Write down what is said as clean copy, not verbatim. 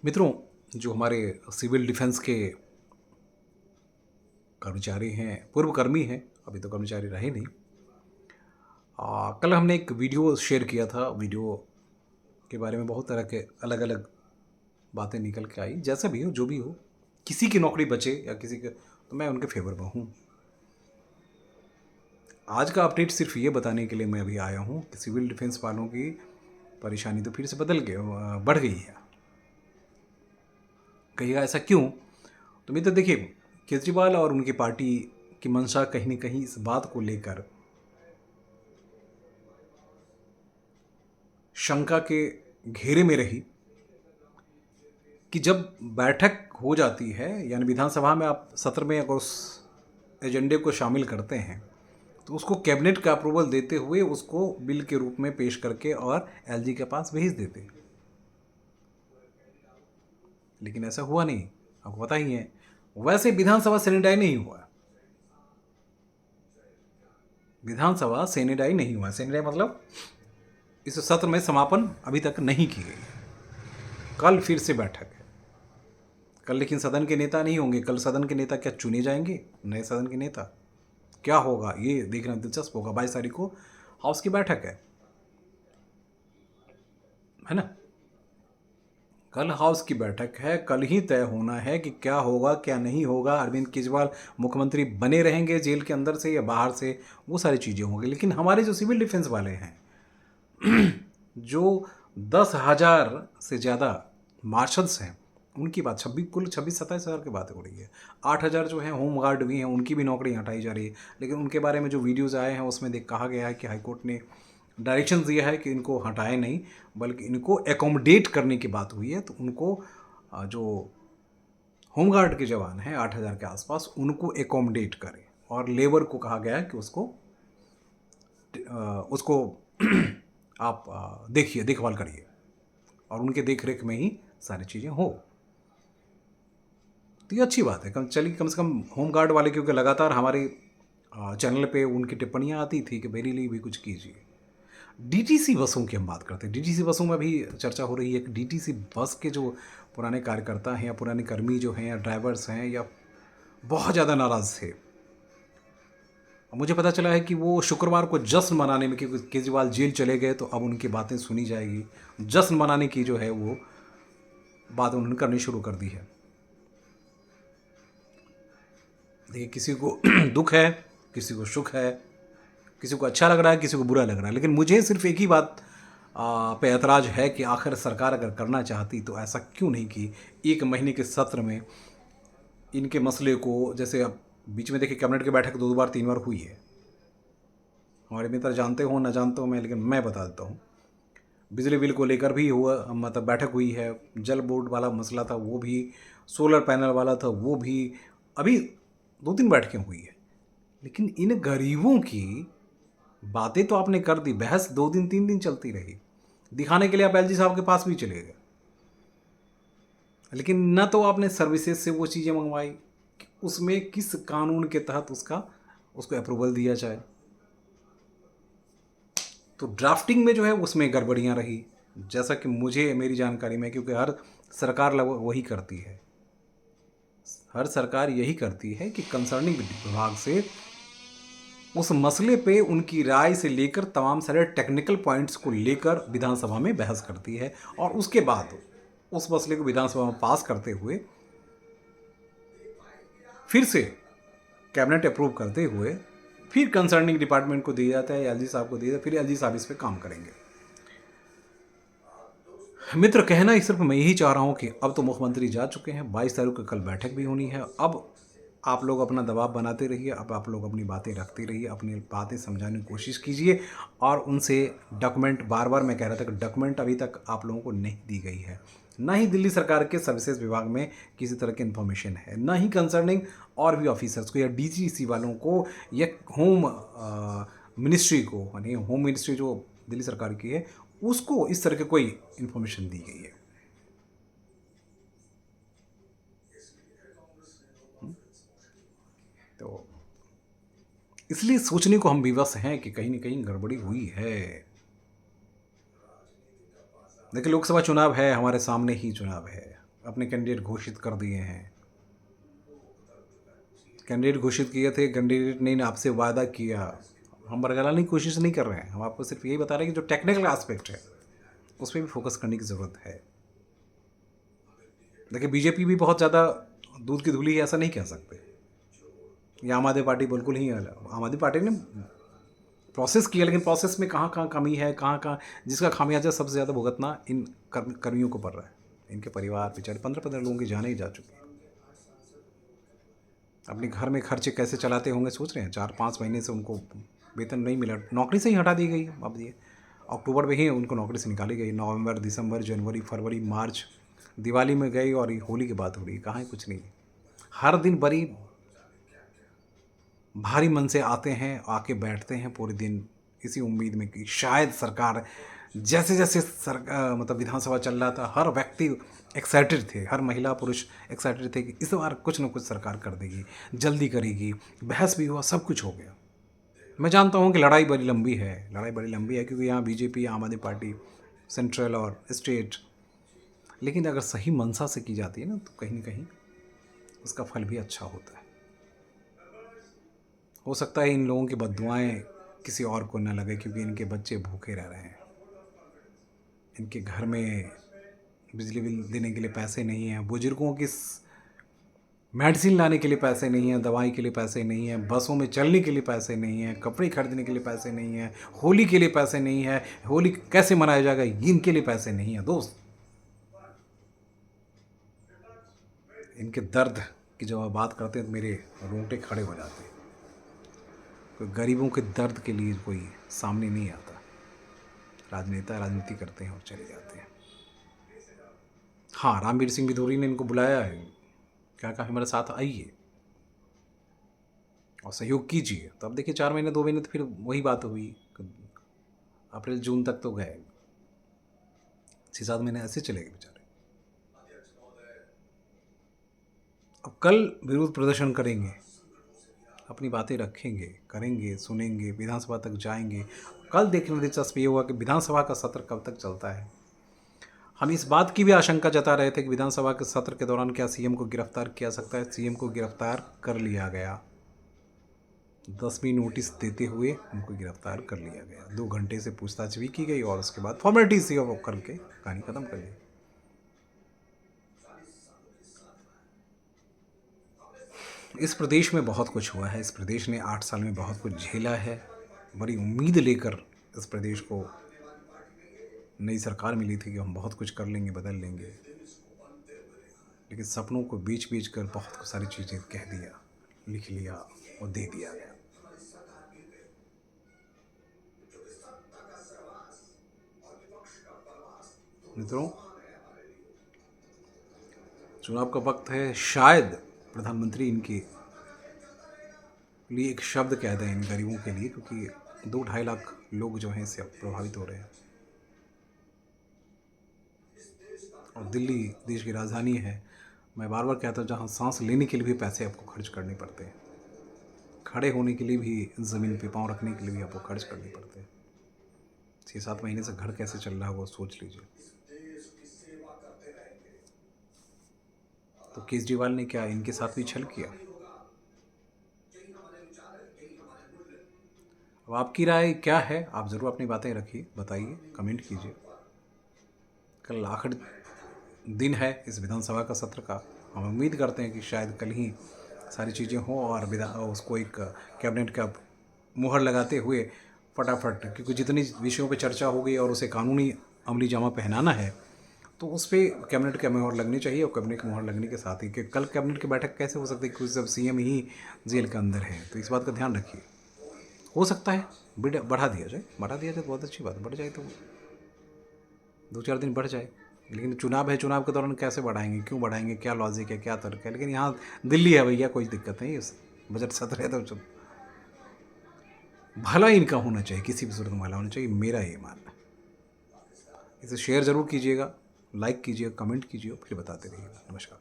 मित्रों, जो हमारे सिविल डिफेंस के कर्मचारी हैं, पूर्व कर्मी हैं, अभी तो कर्मचारी रहे नहीं। कल हमने एक वीडियो शेयर किया था। वीडियो के बारे में बहुत तरह के अलग अलग बातें निकल के आई। जैसा भी हो, जो भी हो, किसी की नौकरी बचे या किसी के, तो मैं उनके फेवर में हूँ। आज का अपडेट सिर्फ ये बताने के लिए मैं अभी आया हूँ कि सिविल डिफेंस वालों की परेशानी तो फिर से बढ़ गई है। कहिएगा ऐसा क्यों? तो मित्र देखिए, केजरीवाल और उनकी पार्टी की मंशा कहीं न कहीं इस बात को लेकर शंका के घेरे में रही कि जब बैठक हो जाती है, यानी विधानसभा में आप सत्र में अगर उस एजेंडे को शामिल करते हैं तो उसको कैबिनेट का अप्रूवल देते हुए उसको बिल के रूप में पेश करके और एलजी के पास भेज देते। लेकिन ऐसा हुआ नहीं, आपको पता ही है। वैसे विधानसभा सैनिटाइज नहीं हुआ। विधानसभा सैनिटाइज नहीं हुआ। सैनिटाइज मतलब इस सत्र में समापन अभी तक नहीं की गई। कल फिर से बैठक है। कल लेकिन सदन के नेता नहीं होंगे। कल सदन के नेता क्या चुने जाएंगे? नए सदन के नेता क्या होगा ये देखना दिलचस्प होगा। 22 तारीख को हाउस की बैठक है ना? कल हाउस की बैठक है। कल ही तय होना है कि क्या होगा क्या नहीं होगा। अरविंद केजरीवाल मुख्यमंत्री बने रहेंगे जेल के अंदर से या बाहर से, वो सारी चीज़ें होंगी। लेकिन हमारे जो सिविल डिफेंस वाले हैं जो 10,000 से ज़्यादा मार्शल्स हैं, उनकी बात 26-27 हज़ार की बात हो रही है। 8,000 जो हैं होम गार्ड भी हैं, उनकी भी नौकरी हटाई जा रही है। लेकिन उनके बारे में जो वीडियोज़ आए हैं उसमें कहा गया है कि हाईकोर्ट ने डायरेक्शन दिया है कि इनको हटाए नहीं, बल्कि इनको एकोमोडेट करने की बात हुई है। तो उनको जो होमगार्ड के जवान हैं 8,000 के आसपास, उनको एकोमोडेट करें। और लेबर को कहा गया है कि उसको आप देखिए, देखभाल करिए और उनके देख रेख में ही सारी चीज़ें हो। तो ये अच्छी बात है। कम से कम होमगार्ड वाले, क्योंकि लगातार हमारे चैनल पे उनकी टिप्पणियाँ आती थी कि मेरे लिए भी कुछ कीजिए। डीटीसी बसों की हम बात करते हैं। डीटीसी बसों में भी चर्चा हो रही है कि डीटीसी बस के जो पुराने कार्यकर्ता हैं या पुराने कर्मी जो हैं या ड्राइवर्स हैं, या बहुत ज़्यादा नाराज़ थे। मुझे पता चला है कि वो शुक्रवार को जश्न मनाने में, क्योंकि केजरीवाल जेल चले गए तो अब उनकी बातें सुनी जाएगी। जश्न मनाने की जो है वो बात उन्होंने करनी शुरू कर दी है। देखिए, किसी को दुख है, किसी को सुख है, किसी को अच्छा लग रहा है, किसी को बुरा लग रहा है। लेकिन मुझे सिर्फ एक ही बात पे ऐतराज़ है कि आखिर सरकार अगर करना चाहती तो ऐसा क्यों नहीं की 1 महीने के सत्र में इनके मसले को। जैसे अब बीच में देखिए, कैबिनेट की बैठक 2 बार 3 बार हुई है। हमारे मित्र जानते हो ना जानते हो मैं, लेकिन मैं बता देता हूँ। बिजली बिल को लेकर भी हुआ, मतलब बैठक हुई है। जल बोर्ड वाला मसला था वो भी, सोलर पैनल वाला था वो भी। अभी 2-3 बैठकें हुई है। लेकिन इन गरीबों की बातें तो आपने कर दी, बहस 2 दिन 3 दिन चलती रही। दिखाने के लिए आप एलजी साहब के पास भी चले गए, लेकिन न तो आपने सर्विसेज से वो चीज़ें मंगवाई कि उसमें किस कानून के तहत उसको अप्रूवल दिया जाए। तो ड्राफ्टिंग में जो है उसमें गड़बड़ियाँ रही, जैसा कि मुझे मेरी जानकारी में, क्योंकि हर सरकार लगभग वही करती है। हर सरकार यही करती है कि कंसर्निंग विभाग से उस मसले पे उनकी राय से लेकर तमाम सारे टेक्निकल पॉइंट्स को लेकर विधानसभा में बहस करती है, और उसके बाद उस मसले को विधानसभा में पास करते हुए फिर से कैबिनेट अप्रूव करते हुए फिर कंसर्निंग डिपार्टमेंट को दिया जाता है, एलजी साहब को दिया जाता है, फिर एलजी साहब इस पर काम करेंगे। मित्र, कहना ही सिर्फ मैं यही चाह रहा हूँ कि अब तो मुख्यमंत्री जा चुके हैं। 22 तारीख को कल बैठक भी होनी है। अब आप लोग अपना दबाव बनाते रहिए, अब आप लोग अपनी बातें रखते रहिए, अपनी बातें समझाने की कोशिश कीजिए। और उनसे डॉक्यूमेंट, बार बार मैं कह रहा था कि डॉक्यूमेंट अभी तक आप लोगों को नहीं दी गई है। ना ही दिल्ली सरकार के सर्विसेज विभाग में किसी तरह की इन्फॉर्मेशन है, ना ही कंसर्निंग और भी ऑफिसर्स को या डीजीसी वालों को या होम मिनिस्ट्री को, यानी होम मिनिस्ट्री जो दिल्ली सरकार की है, उसको इस तरह की कोई इन्फॉर्मेशन दी गई है। तो इसलिए सोचने को हम विवश हैं कि कहीं ना कहीं गड़बड़ी हुई है। देखिए, लोकसभा चुनाव है, हमारे सामने ही चुनाव है। अपने कैंडिडेट घोषित कर दिए हैं। कैंडिडेट घोषित किए थे, कैंडिडेट ने आपसे वादा किया। हम बरगलाने की कोशिश नहीं कर रहे हैं, हम आपको सिर्फ यही बता रहे हैं कि जो टेक्निकल एस्पेक्ट है उस पर भी फोकस करने की ज़रूरत है। देखिए, बीजेपी भी बहुत ज़्यादा दूध की धुली है ऐसा नहीं कह सकते। ये आम आदमी पार्टी बिल्कुल ही आम आदमी पार्टी ने प्रोसेस किया, लेकिन प्रोसेस में कहाँ कहाँ कमी है, कहाँ कहाँ जिसका खामियाजा सबसे ज़्यादा भुगतना इन कर्मियों को पड़ रहा है। इनके परिवार बेचारे 15-15 लोगों की जानें ही जा चुकी हैं। अपने घर में खर्चे कैसे चलाते होंगे सोच रहे हैं। 4-5 महीने से उनको वेतन नहीं मिला, नौकरी से ही हटा दी गई। अब ये अक्टूबर में ही उनको नौकरी से निकाली गई। नवंबर, दिसंबर, जनवरी, फरवरी, मार्च, दिवाली में गई और ये होली की बात हो रही है। कहाँ है, कुछ नहीं। हर दिन बड़ी भारी मन से आते हैं, आके बैठते हैं पूरे दिन इसी उम्मीद में कि शायद सरकार, जैसे जैसे मतलब विधानसभा चल रहा था, हर व्यक्ति एक्साइटेड थे, हर महिला पुरुष एक्साइटेड थे कि इस बार कुछ ना कुछ सरकार कर देगी, जल्दी करेगी। बहस भी हुआ, सब कुछ हो गया। मैं जानता हूँ कि लड़ाई बड़ी लंबी है, क्योंकि यहाँ बीजेपी, आम आदमी पार्टी, सेंट्रल और स्टेट, लेकिन अगर सही मंशा से की जाती है ना, तो कहीं ना कहीं उसका फल भी अच्छा होता है। हो सकता है इन लोगों की बद्दुआएं किसी और को न लगे, क्योंकि इनके बच्चे भूखे रह रहे हैं, इनके घर में बिजली बिल देने के लिए पैसे नहीं हैं, बुजुर्गों की मेडिसिन लाने के लिए पैसे नहीं हैं, दवाई के लिए पैसे नहीं हैं, बसों में चलने के लिए पैसे नहीं हैं, कपड़े खरीदने के लिए पैसे नहीं हैं, होली के लिए पैसे नहीं है, होली कैसे मनाया जाएगा इनके लिए पैसे नहीं है। दोस्त, इनके दर्द की जब आप बात करते हैं तो मेरे रोंगटे खड़े हो जाते हैं। कोई गरीबों के दर्द के लिए कोई सामने नहीं आता। राजनेता राजनीति करते हैं और चले जाते हैं। हाँ, रामवीर सिंह बिधूरी ने इनको बुलाया है, क्या कहा, हमारे साथ आइए और सहयोग कीजिए। तो अब देखिए 4 महीने 2 महीने तो फिर वही बात हुई। अप्रैल जून तक तो गए, 6-7 महीने ऐसे चले गए बेचारे। अब कल विरोध प्रदर्शन करेंगे, अपनी बातें रखेंगे, करेंगे, सुनेंगे, विधानसभा तक जाएंगे। कल देखने में दिलचस्प ये हुआ कि विधानसभा का सत्र कब तक चलता है। हम इस बात की भी आशंका जता रहे थे कि विधानसभा के सत्र के दौरान क्या सीएम को गिरफ्तार किया सकता है। सीएम को गिरफ्तार कर लिया गया, 10वीं नोटिस देते हुए उनको गिरफ्तार कर लिया गया। 2 घंटे से पूछताछ भी की गई और उसके बाद फॉर्मेलिटी से वो करके कहानी खत्म कर ली। इस प्रदेश में बहुत कुछ हुआ है। इस प्रदेश ने 8 साल में बहुत कुछ झेला है। बड़ी उम्मीद लेकर इस प्रदेश को नई सरकार मिली थी कि हम बहुत कुछ कर लेंगे, बदल लेंगे, लेकिन सपनों को बीच बीच कर बहुत सारी चीज़ें कह दिया, लिख लिया और दे दिया गया। मित्रों, चुनाव का वक्त है। शायद प्रधानमंत्री इनके लिए एक शब्द कह दें इन गरीबों के लिए, क्योंकि 2-2.5 लाख लोग जो हैं इससे प्रभावित हो रहे हैं। और दिल्ली देश की राजधानी है। मैं बार बार कहता हूँ, जहाँ सांस लेने के लिए भी पैसे आपको खर्च करने पड़ते हैं, खड़े होने के लिए भी, ज़मीन पे पाँव रखने के लिए भी आपको खर्च करने पड़ते हैं। 6-7 महीने से घर कैसे चल रहा है वो सोच लीजिए। तो केजरीवाल ने क्या इनके साथ भी छल किया? अब आपकी राय क्या है? आप ज़रूर अपनी बातें रखिए, बताइए, कमेंट कीजिए। कल आखिरी दिन है इस विधानसभा का सत्र का। हम उम्मीद करते हैं कि शायद कल ही सारी चीज़ें हों और उसको एक कैबिनेट का मुहर लगाते हुए फटाफट, क्योंकि जितनी विषयों पे चर्चा हो गई और उसे कानूनी अमली जामा पहनाना है, तो उस पर कैबिनेट की मुहर लगनी चाहिए। और कैबिनेट की मुहर लगने के साथ ही कि कल कैबिनेट की बैठक कैसे हो सकती है, क्योंकि जब सीएम ही जेल के अंदर है। तो इस बात का ध्यान रखिए। हो सकता है बढ़ा दिया जाए तो बहुत अच्छी बात है। बढ़ जाए तो 2-4 दिन बढ़ जाए, लेकिन चुनाव है, चुनाव के दौरान कैसे बढ़ाएंगे, क्यों बढ़ाएंगे, क्या लॉजिक है, क्या तर्क है। लेकिन यहाँ दिल्ली है भैया, कोई दिक्कत नहीं। बजट सत्र है तो भला इनका होना चाहिए, किसी भी सूरत में भला होना चाहिए, मेरा ये मानना है। इसे शेयर ज़रूर कीजिएगा, लाइक कीजिएगा, कमेंट कीजिए, फिर बताते रहिएगा। नमस्कार।